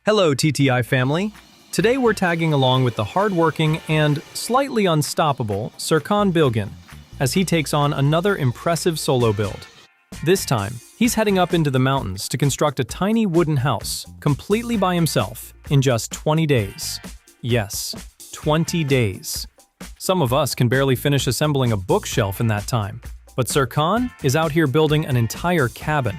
Hello, TTI family. Today we're tagging along with the hardworking and slightly unstoppable Serkan Bilgin as he takes on another impressive solo build. This time, he's heading up into the mountains to construct a tiny wooden house completely by himself in just 20 days. Yes, 20 days. Some of us can barely finish assembling a bookshelf in that time, but Serkan is out here building an entire cabin.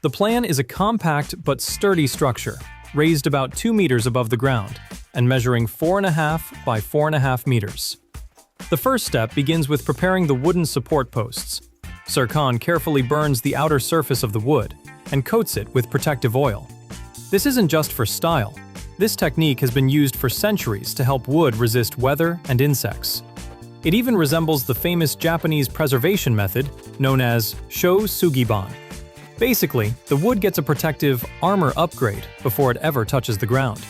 The plan is a compact but sturdy structure, raised about 2 meters above the ground and measuring 4.5 by 4.5 meters. The first step begins with preparing the wooden support posts. Serkan carefully burns the outer surface of the wood and coats it with protective oil. This isn't just for style. This technique has been used for centuries to help wood resist weather and insects. It even resembles the famous Japanese preservation method known as Shou Sugi Ban. Basically, the wood gets a protective armor upgrade before it ever touches the ground.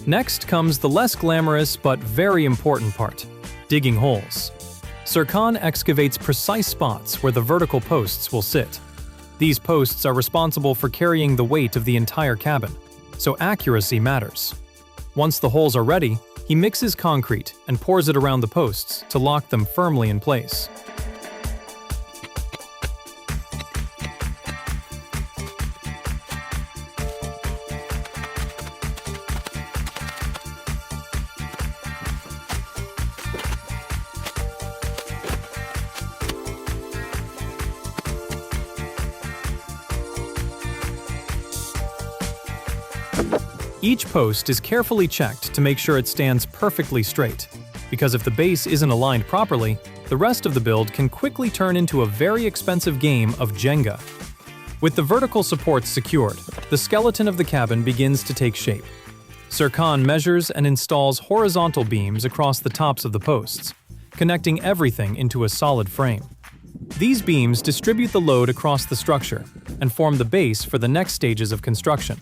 Next comes the less glamorous but very important part: digging holes. Serkan excavates precise spots where the vertical posts will sit. These posts are responsible for carrying the weight of the entire cabin, so accuracy matters. Once the holes are ready, he mixes concrete and pours it around the posts to lock them firmly in place. Each post is carefully checked to make sure it stands perfectly straight, because if the base isn't aligned properly, the rest of the build can quickly turn into a very expensive game of Jenga. With the vertical supports secured, the skeleton of the cabin begins to take shape. Serkan measures and installs horizontal beams across the tops of the posts, connecting everything into a solid frame. These beams distribute the load across the structure and form the base for the next stages of construction.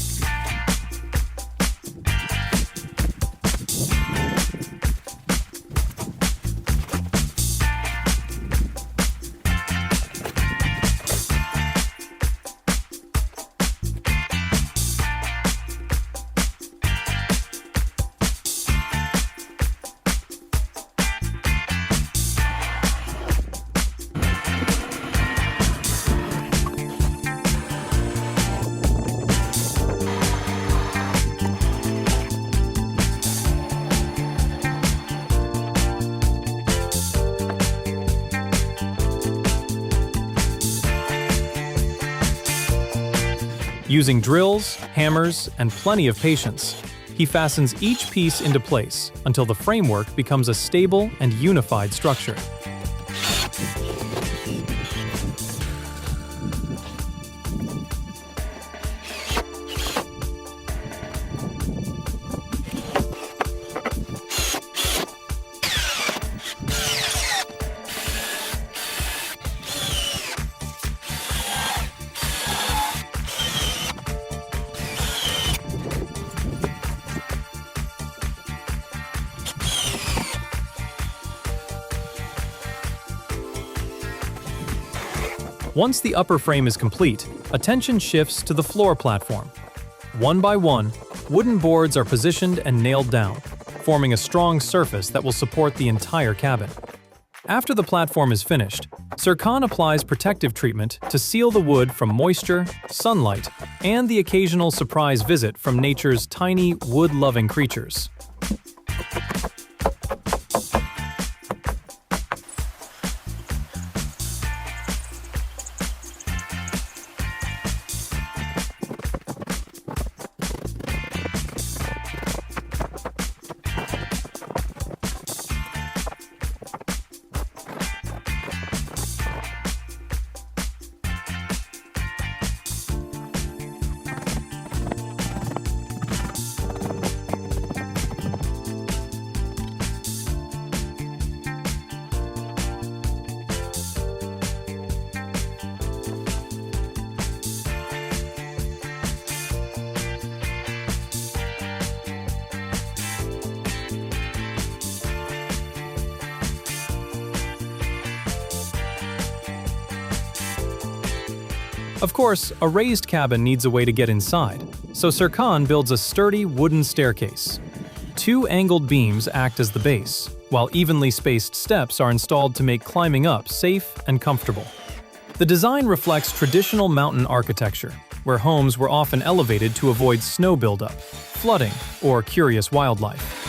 Using drills, hammers, and plenty of patience, he fastens each piece into place until the framework becomes a stable and unified structure. Once the upper frame is complete, attention shifts to the floor platform. One by one, wooden boards are positioned and nailed down, forming a strong surface that will support the entire cabin. After the platform is finished, Serkan applies protective treatment to seal the wood from moisture, sunlight, and the occasional surprise visit from nature's tiny, wood-loving creatures. Of course, a raised cabin needs a way to get inside, so Serkan builds a sturdy wooden staircase. Two angled beams act as the base, while evenly spaced steps are installed to make climbing up safe and comfortable. The design reflects traditional mountain architecture, where homes were often elevated to avoid snow buildup, flooding, or curious wildlife.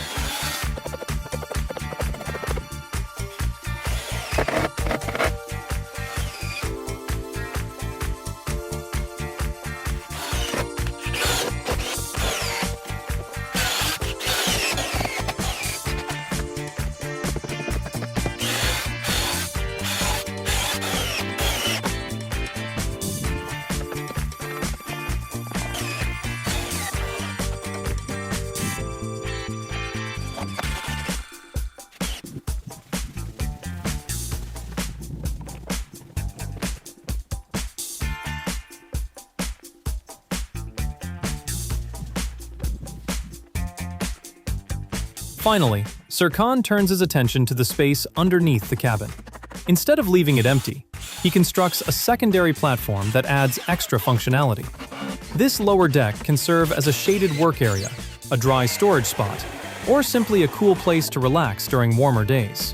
Finally, Serkan turns his attention to the space underneath the cabin. Instead of leaving it empty, he constructs a secondary platform that adds extra functionality. This lower deck can serve as a shaded work area, a dry storage spot, or simply a cool place to relax during warmer days.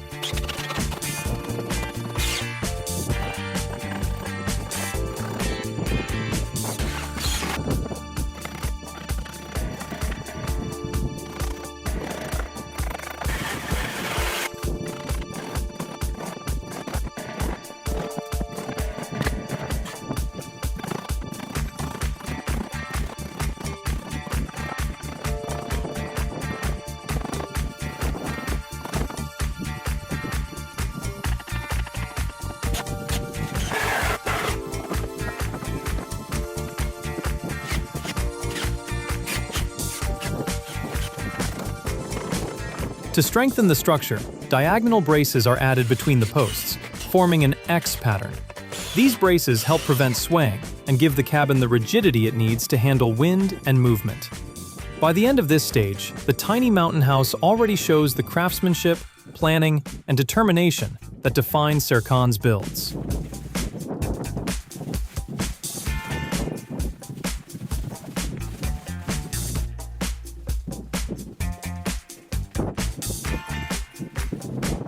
To strengthen the structure, diagonal braces are added between the posts, forming an X pattern. These braces help prevent swaying and give the cabin the rigidity it needs to handle wind and movement. By the end of this stage, the tiny mountain house already shows the craftsmanship, planning, and determination that define Serkan's builds.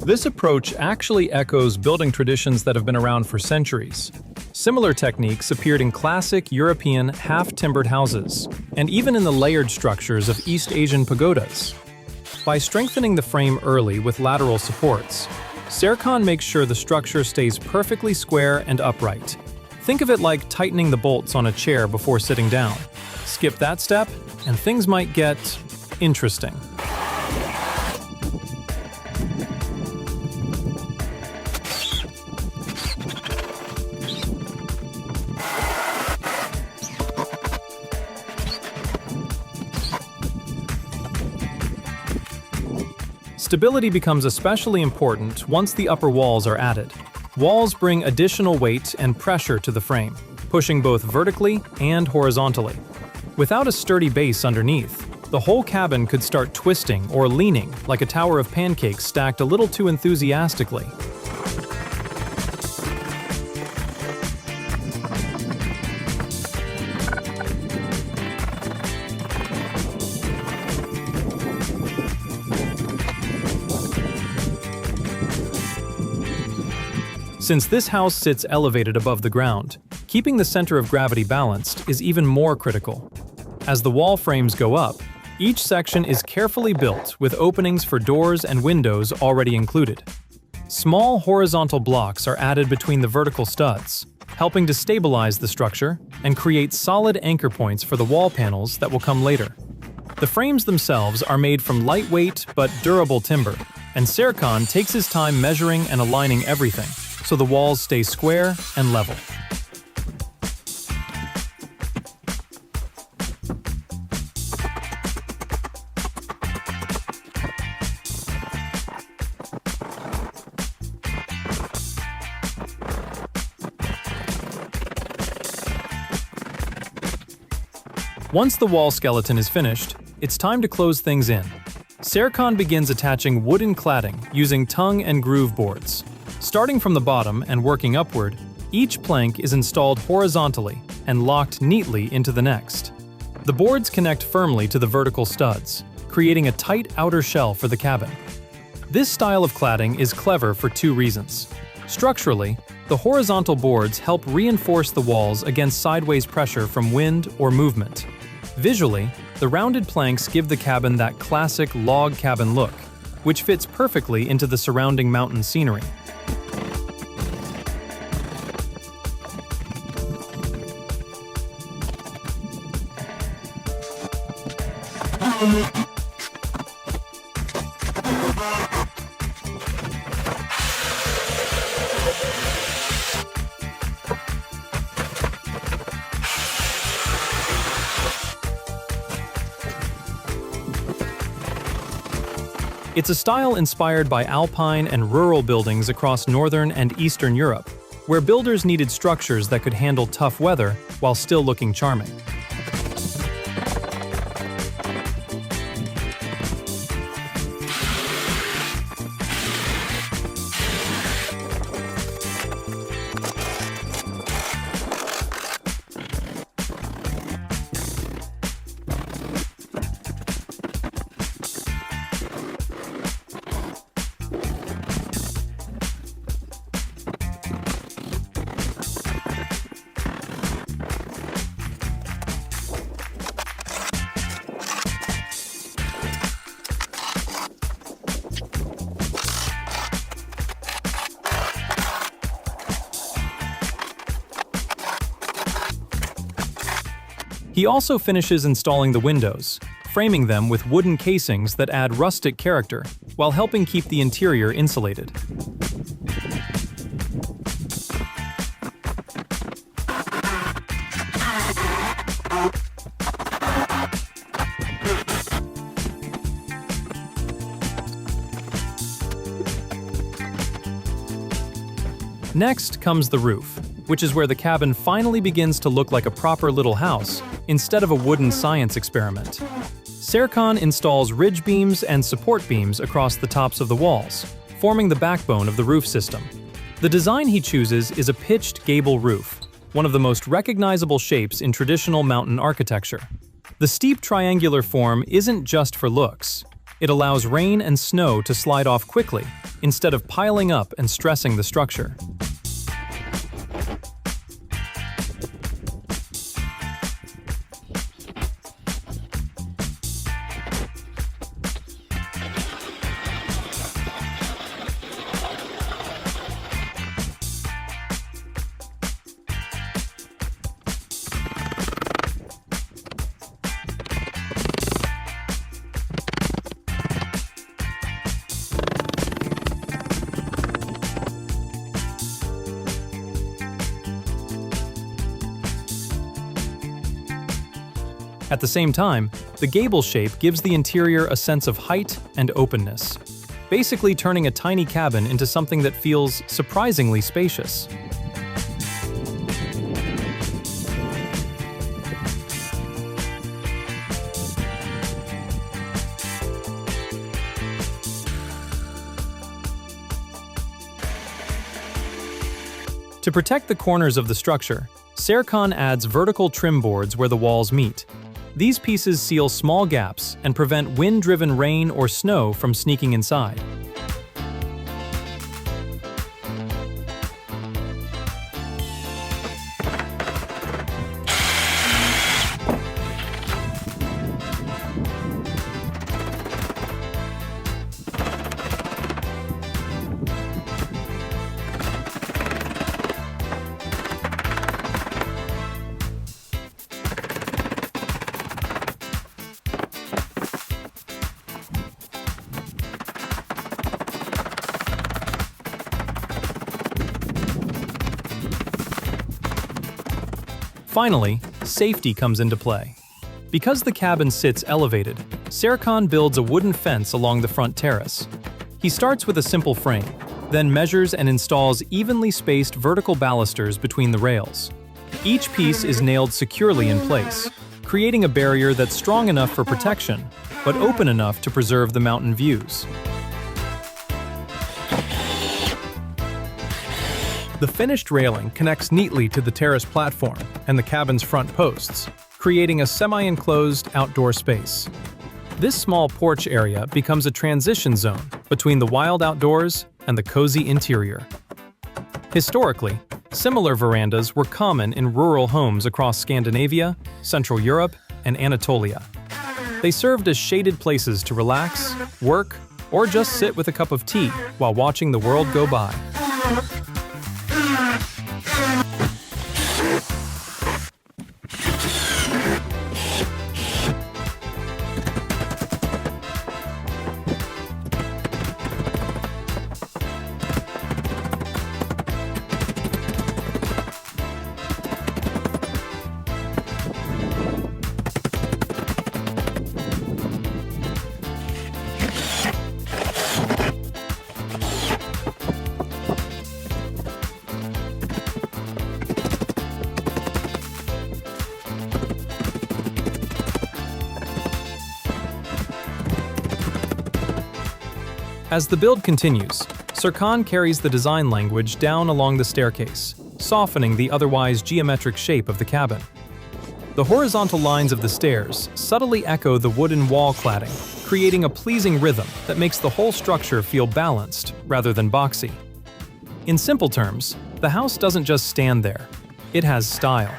This approach actually echoes building traditions that have been around for centuries. Similar techniques appeared in classic European half-timbered houses, and even in the layered structures of East Asian pagodas. By strengthening the frame early with lateral supports, Serkan makes sure the structure stays perfectly square and upright. Think of it like tightening the bolts on a chair before sitting down. Skip that step, and things might get interesting. Stability becomes especially important once the upper walls are added. Walls bring additional weight and pressure to the frame, pushing both vertically and horizontally. Without a sturdy base underneath, the whole cabin could start twisting or leaning like a tower of pancakes stacked a little too enthusiastically. Since this house sits elevated above the ground, keeping the center of gravity balanced is even more critical. As the wall frames go up, each section is carefully built with openings for doors and windows already included. Small horizontal blocks are added between the vertical studs, helping to stabilize the structure and create solid anchor points for the wall panels that will come later. The frames themselves are made from lightweight but durable timber, and Serkan takes his time measuring and aligning everything, so the walls stay square and level. Once the wall skeleton is finished, it's time to close things in. Serkan begins attaching wooden cladding using tongue and groove boards. Starting from the bottom and working upward, Each plank is installed horizontally and locked neatly into the next. The boards connect firmly to the vertical studs, creating a tight outer shell for the cabin. This style of cladding is clever for two reasons. Structurally, the horizontal boards help reinforce the walls against sideways pressure from wind or movement. Visually, the rounded planks give the cabin that classic log cabin look, which fits perfectly into the surrounding mountain scenery. It's a style inspired by alpine and rural buildings across northern and eastern Europe, where builders needed structures that could handle tough weather while still looking charming. He also finishes installing the windows, framing them with wooden casings that add rustic character while helping keep the interior insulated. Next comes the roof, which is where the cabin finally begins to look like a proper little house instead of a wooden science experiment. Serkan installs ridge beams and support beams across the tops of the walls, forming the backbone of the roof system. The design he chooses is a pitched gable roof, one of the most recognizable shapes in traditional mountain architecture. The steep triangular form isn't just for looks. It allows rain and snow to slide off quickly, instead of piling up and stressing the structure. At the same time, the gable shape gives the interior a sense of height and openness, basically turning a tiny cabin into something that feels surprisingly spacious. To protect the corners of the structure, Serkan adds vertical trim boards where the walls meet. These pieces seal small gaps and prevent wind-driven rain or snow from sneaking inside. Finally, safety comes into play. Because the cabin sits elevated, Serkan builds a wooden fence along the front terrace. He starts with a simple frame, then measures and installs evenly spaced vertical balusters between the rails. Each piece is nailed securely in place, creating a barrier that's strong enough for protection, but open enough to preserve the mountain views. The finished railing connects neatly to the terrace platform and the cabin's front posts, creating a semi-enclosed outdoor space. This small porch area becomes a transition zone between the wild outdoors and the cozy interior. Historically, similar verandas were common in rural homes across Scandinavia, Central Europe, and Anatolia. They served as shaded places to relax, work, or just sit with a cup of tea while watching the world go by. As the build continues, Serkan carries the design language down along the staircase, softening the otherwise geometric shape of the cabin. The horizontal lines of the stairs subtly echo the wooden wall cladding, creating a pleasing rhythm that makes the whole structure feel balanced rather than boxy. In simple terms, the house doesn't just stand there, it has style.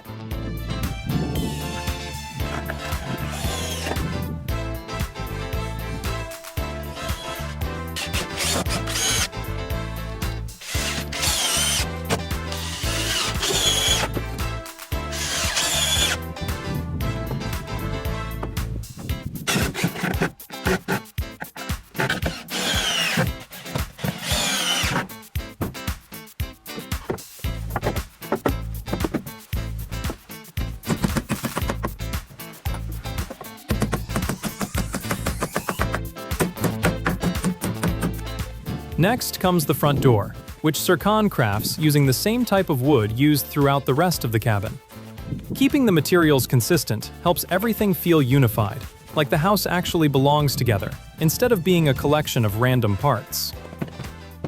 Next comes the front door, which Serkan crafts using the same type of wood used throughout the rest of the cabin. Keeping the materials consistent helps everything feel unified, like the house actually belongs together, instead of being a collection of random parts.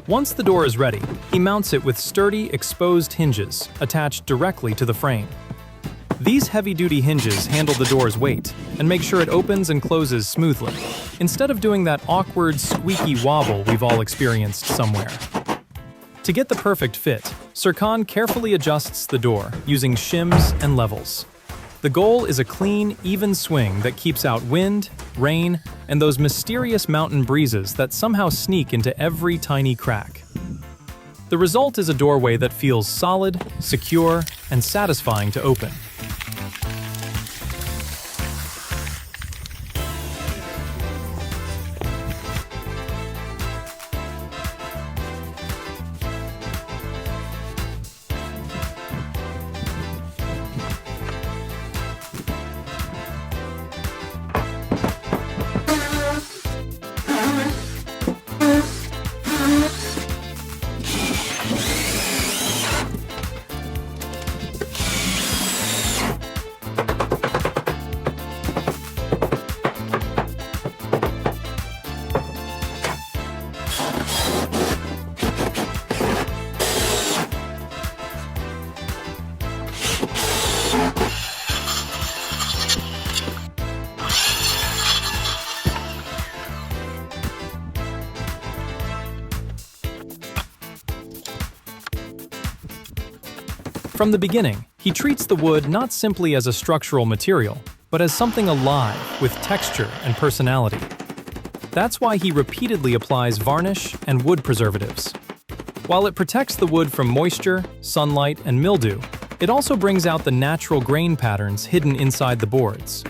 Once the door is ready, he mounts it with sturdy, exposed hinges attached directly to the frame. These heavy-duty hinges handle the door's weight and make sure it opens and closes smoothly, instead of doing that awkward, squeaky wobble we've all experienced somewhere. To get the perfect fit, Serkan carefully adjusts the door using shims and levels. The goal is a clean, even swing that keeps out wind, rain, and those mysterious mountain breezes that somehow sneak into every tiny crack. The result is a doorway that feels solid, secure, and satisfying to open. From the beginning, he treats the wood not simply as a structural material, but as something alive with texture and personality. That's why he repeatedly applies varnish and wood preservatives. While it protects the wood from moisture, sunlight, and mildew, it also brings out the natural grain patterns hidden inside the boards.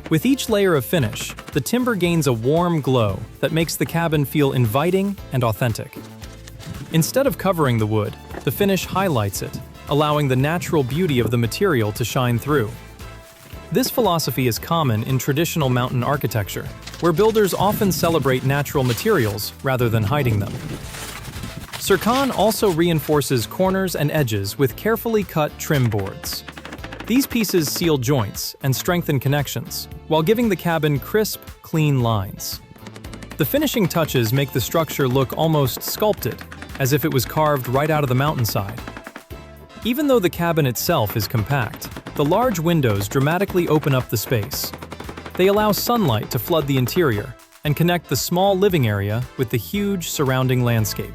With each layer of finish, the timber gains a warm glow that makes the cabin feel inviting and authentic. Instead of covering the wood, the finish highlights it, allowing the natural beauty of the material to shine through. This philosophy is common in traditional mountain architecture, where builders often celebrate natural materials rather than hiding them. Serkan also reinforces corners and edges with carefully cut trim boards. These pieces seal joints and strengthen connections, while giving the cabin crisp, clean lines. The finishing touches make the structure look almost sculpted, as if it was carved right out of the mountainside. Even though the cabin itself is compact, the large windows dramatically open up the space. They allow sunlight to flood the interior and connect the small living area with the huge surrounding landscape.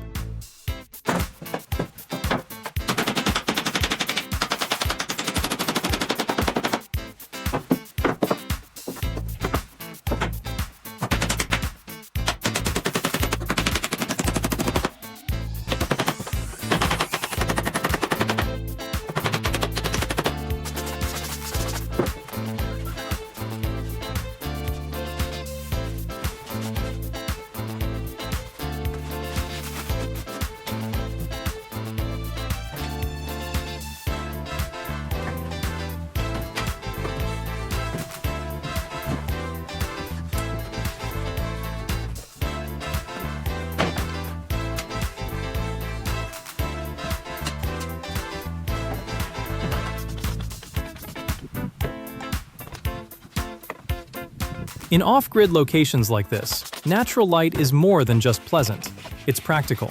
In off-grid locations like this, natural light is more than just pleasant, it's practical.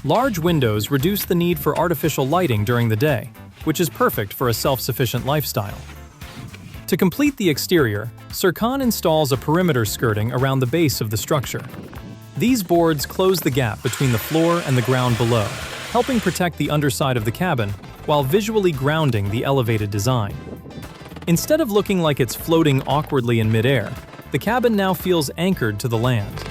Large windows reduce the need for artificial lighting during the day, which is perfect for a self-sufficient lifestyle. To complete the exterior, Serkan installs a perimeter skirting around the base of the structure. These boards close the gap between the floor and the ground below, helping protect the underside of the cabin while visually grounding the elevated design. Instead of looking like it's floating awkwardly in midair, the cabin now feels anchored to the land.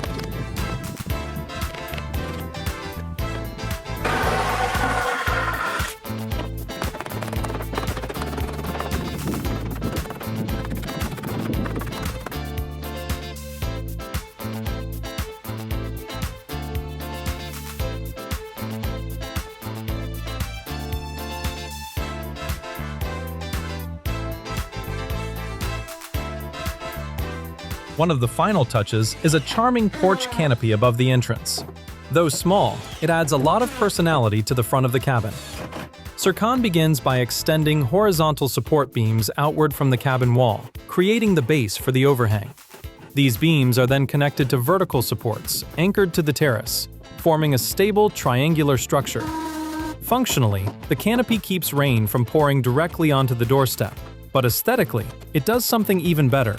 One of the final touches is a charming porch canopy above the entrance. Though small, it adds a lot of personality to the front of the cabin. Serkan begins by extending horizontal support beams outward from the cabin wall, creating the base for the overhang. These beams are then connected to vertical supports anchored to the terrace, forming a stable triangular structure. Functionally, the canopy keeps rain from pouring directly onto the doorstep, but aesthetically, it does something even better.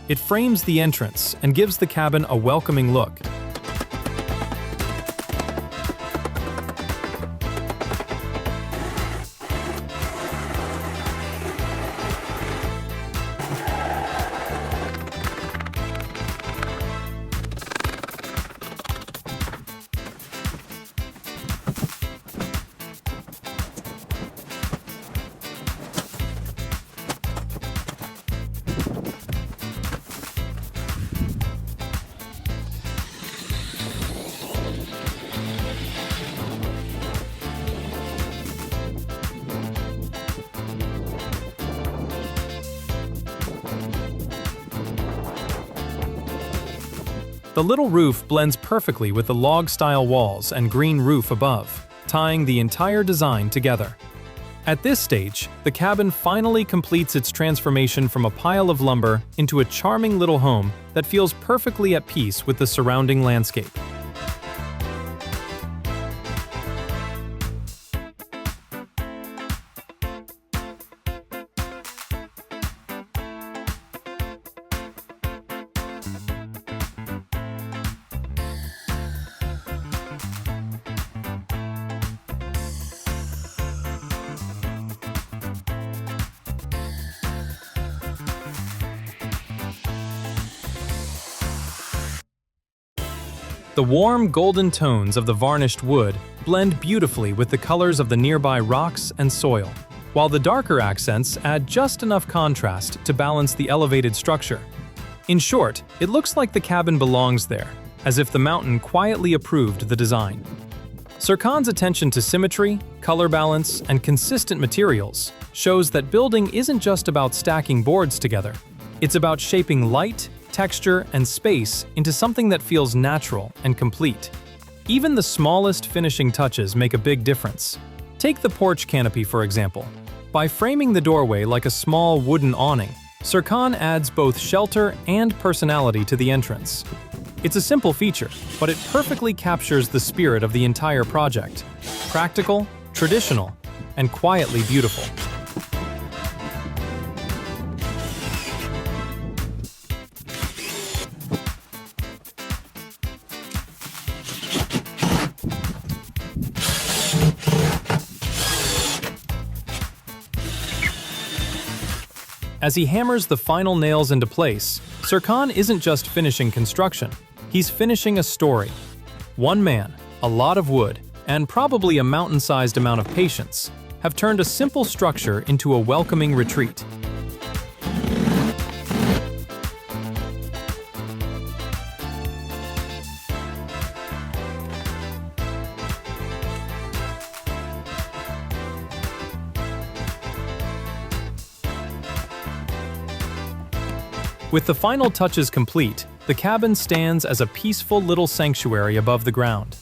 It frames the entrance and gives the cabin a welcoming look. The little roof blends perfectly with the log-style walls and green roof above, tying the entire design together. At this stage, the cabin finally completes its transformation from a pile of lumber into a charming little home that feels perfectly at peace with the surrounding landscape. The warm golden tones of the varnished wood blend beautifully with the colors of the nearby rocks and soil, while the darker accents add just enough contrast to balance the elevated structure. In short, it looks like the cabin belongs there, as if the mountain quietly approved the design. Serkan's attention to symmetry, color balance, and consistent materials shows that building isn't just about stacking boards together. It's about shaping light, texture, and space into something that feels natural and complete. Even the smallest finishing touches make a big difference. Take the porch canopy, for example. By framing the doorway like a small wooden awning, Serkan adds both shelter and personality to the entrance. It's a simple feature, but it perfectly captures the spirit of the entire project. Practical, traditional, and quietly beautiful. As he hammers the final nails into place, Serkan isn't just finishing construction, he's finishing a story. One man, a lot of wood, and probably a mountain-sized amount of patience, have turned a simple structure into a welcoming retreat. With the final touches complete, the cabin stands as a peaceful little sanctuary above the ground.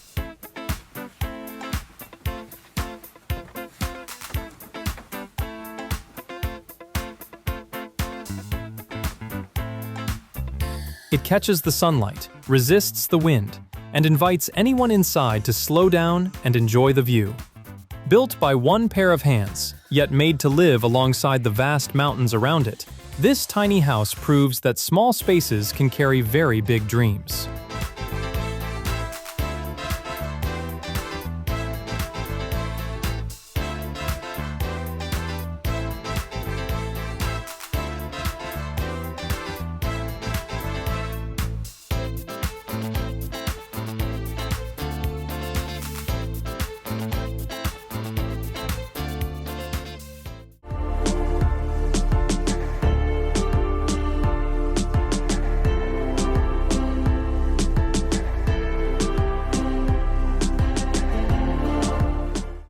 It catches the sunlight, resists the wind, and invites anyone inside to slow down and enjoy the view. Built by one pair of hands, yet made to live alongside the vast mountains around it, this tiny house proves that small spaces can carry very big dreams.